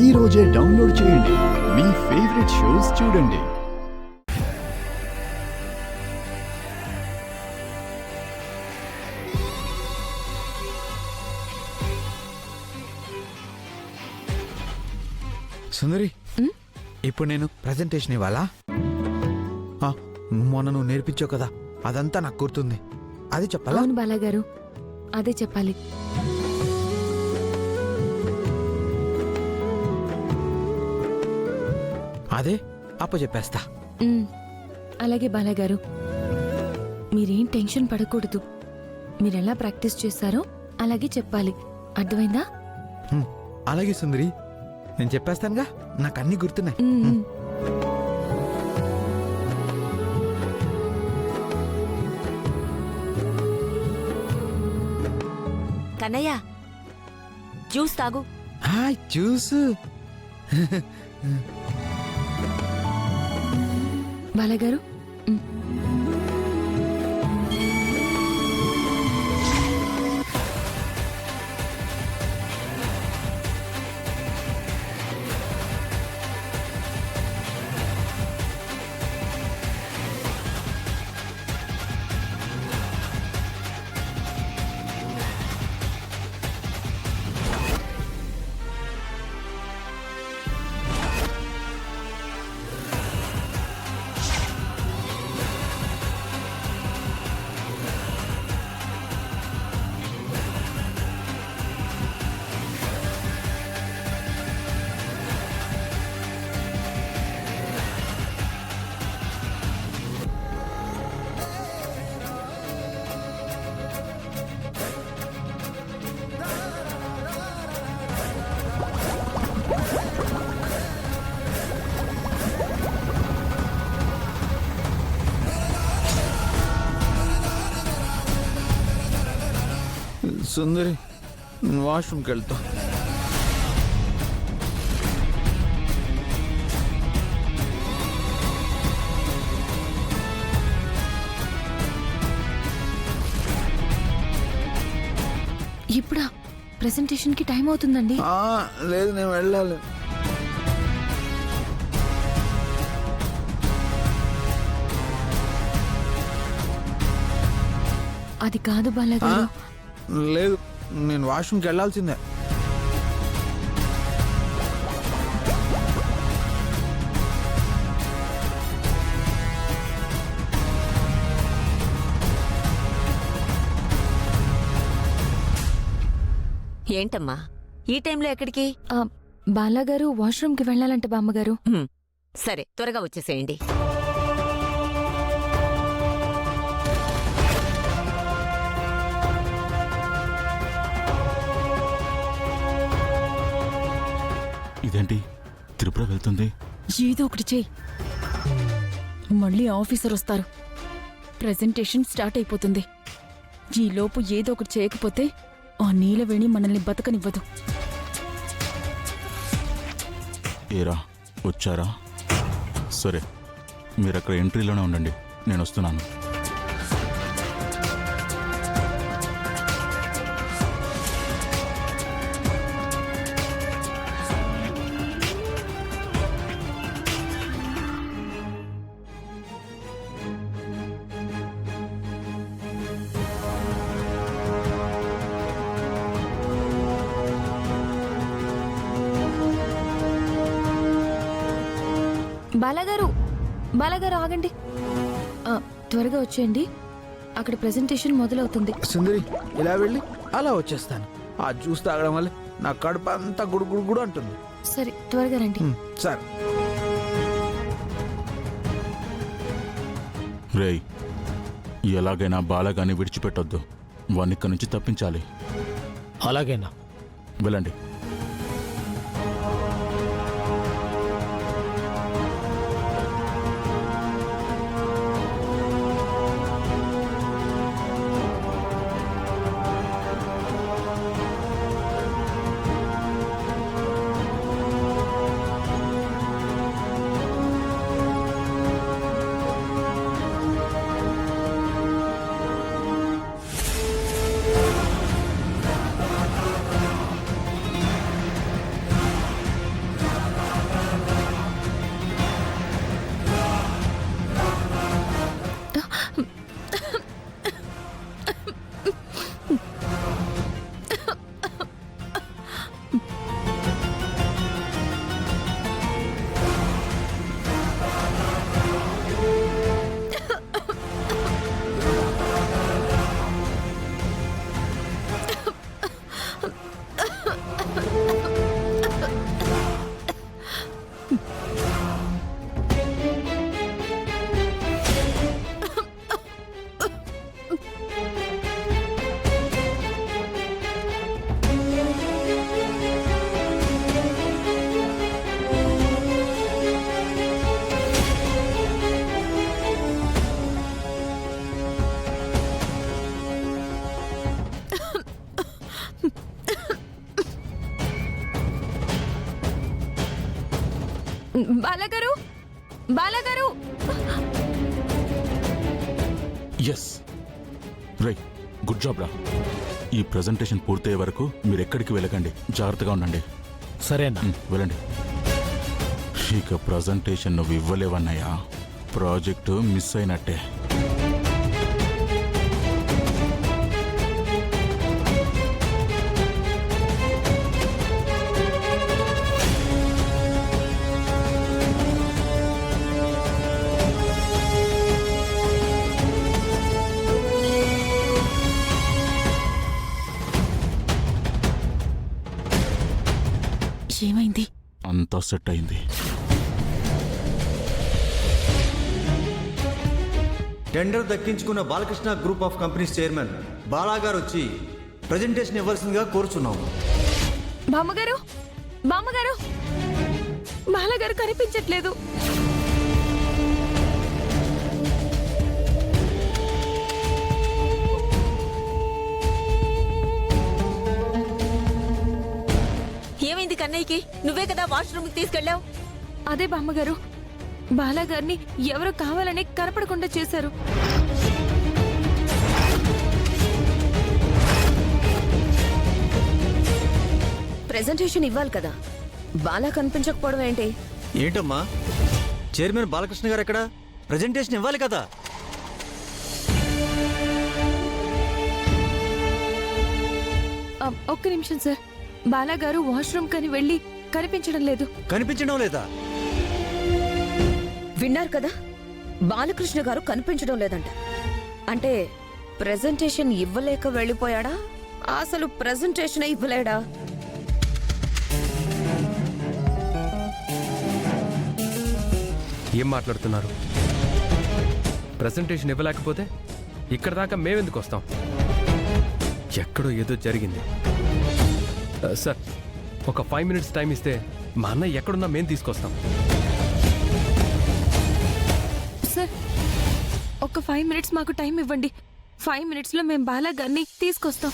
ఈ రోజే డౌన్లోడ్ చేయండి. మీ ఫేవరెట్ షోస్ చూడండి. సుందరి, ఇప్పుడు నేను ప్రెజెంటేషన్ ఇవ్వాలా? మొన్న నువ్వు నేర్పించావు కదా, అదంతా నాకు గుర్తుంది. అది చెప్పాలా? అవును బాలాగారు, అదే చెప్పాలి. అదే అప్పచెప్పేస్తా. అలాగే బాలాగారు, మీరేం టెన్షన్ పడకూడదు. మీరెలా ప్రాక్టీస్ చేశారో అలాగే చెప్పాలి, అర్థమైందా? అలాగే సుందరి, నేను చెప్పేస్తానుగా, నాకు అన్ని గుర్తున్నాయి. కన్నయ్య, జ్యూస్ తాగు. జ్యూస్? బాలాగారు, సుందరి, వాష్రూమ్కి వెళ్తా. ఇప్పుడా? ప్రెజెంటేషన్ కి టైం అవుతుందండి. లేదు, నేను వెళ్ళాలి. అది కాదు బాలాగారు. లేదు, నేను వాష్రూమ్కి వెళ్ళాల్సిందే. ఏంటమ్మా ఈ టైంలో ఎక్కడికి? బాలాగారు వాష్రూమ్కి వెళ్ళాలంట బామ్మగారు. సరే, త్వరగా వచ్చేసేయండి. ఇదేంటి త్రిపుర వెళ్తుంది? ఏదో ఒకటి చెయ్యి, మళ్ళీ ఆఫీసర్ వస్తారు. ప్రెజెంటేషన్ స్టార్ట్ అయిపోతుంది. ఈలోపు ఏదో ఒకటి చేయకపోతే ఆ నీలవేణి మనల్ని బతకనివ్వదు. ఏరా, వచ్చారా? సరే, మీరక్కడ ఎంట్రీలోనే ఉండండి, నేను వస్తున్నాను. బాలాగారు, బాలాగారు ఆగండి. త్వరగా వచ్చేయండి, అక్కడ ప్రెజెంటేషన్ మొదలవుతుంది. సుందరి, ఇలా వెళ్ళి అలా వచ్చేస్తాను. ఆ జ్యూస్ తాగడం వల్ల నా కడుపు అంతా గుడుగుడు అంటుంది. సరే, త్వరగా రండి. సరే. రేయ్, ఎలాగైనా బాలగాని విడిచిపెట్టొద్దు. వాణ్ణి ఇక్కడి నుంచి తప్పించాలి. అలాగేనా? వెళ్ళండి. బాలగారు బాలగారు ఎస్ రై గుడ్ జాబ్ రా. ఈ ప్రెజెంటేషన్ పూర్తయ్యే వరకు మీరు ఎక్కడికి వెళ్ళకండి, జాగ్రత్తగా ఉండండి. సరే అన్నా. వెళ్ళండి. ఇక ప్రజెంటేషన్ నువ్వు ఇవ్వలేవన్నయ్యా, ప్రాజెక్టు మిస్ అయినట్టే. ఏమైంది? అంతా సెట్ అయింది. టెండర్ దక్కించుకున్న Balakrishna group of companies chairman బాలాగారు వచ్చి ప్రజెంటేషన్ ఇవ్వాల్సిందిగా కోరుచున్నాం. బామ్మగారు బామ్మగారు బాలగారు కనిపించట్లేదు. ఏమైంది కన్నయ్యకి? నువ్వే కదా వాష్రూమ్కి తీసుకెళ్ళావు. అదే బామ్మగారు, బాలగారిని ఎవరో కావాలని కనపడకుండా చేశారు. ప్రెజెంటేషన్ ఇవ్వాలి కదా, బాలా కనిపించకపోవడం ఏంటి? ఏంటమ్మా, చైర్మన్ బాలకృష్ణ గారు ఎక్కడ? ప్రజెంటేషన్ ఇవ్వాలి కదా. ఒక్క నిమిషం సార్, బాలగారు వాష్రూమ్ కని వెళ్ళి కనిపించడం లేదు. కనిపించడం లేదా? విన్నారు కదా, బాలకృష్ణ గారు కనిపించడం లేదంట. అంటే ప్రెజెంటేషన్ ఇవ్వలేక వెళ్ళిపోయాడా, అసలు ప్రెజెంటేషన్ ఇవ్వలేడా? ఏం మాట్లాడుతున్నారు? ప్రెజెంటేషన్ ఇవ్వలేకపోతే ఇక్కడ దాకా మేమెందుకు వస్తాం? ఎక్కడో ఏదో జరిగింది. సార్, ఒక 5 minutes టైం ఇస్తే మా అన్నయ్య ఎక్కడున్నా మేము తీసుకొస్తాం. సార్, ఒక 5 minutes మాకు టైం ఇవ్వండి. 5 minutes లో మేము బాలగారిని తీసుకొస్తాం.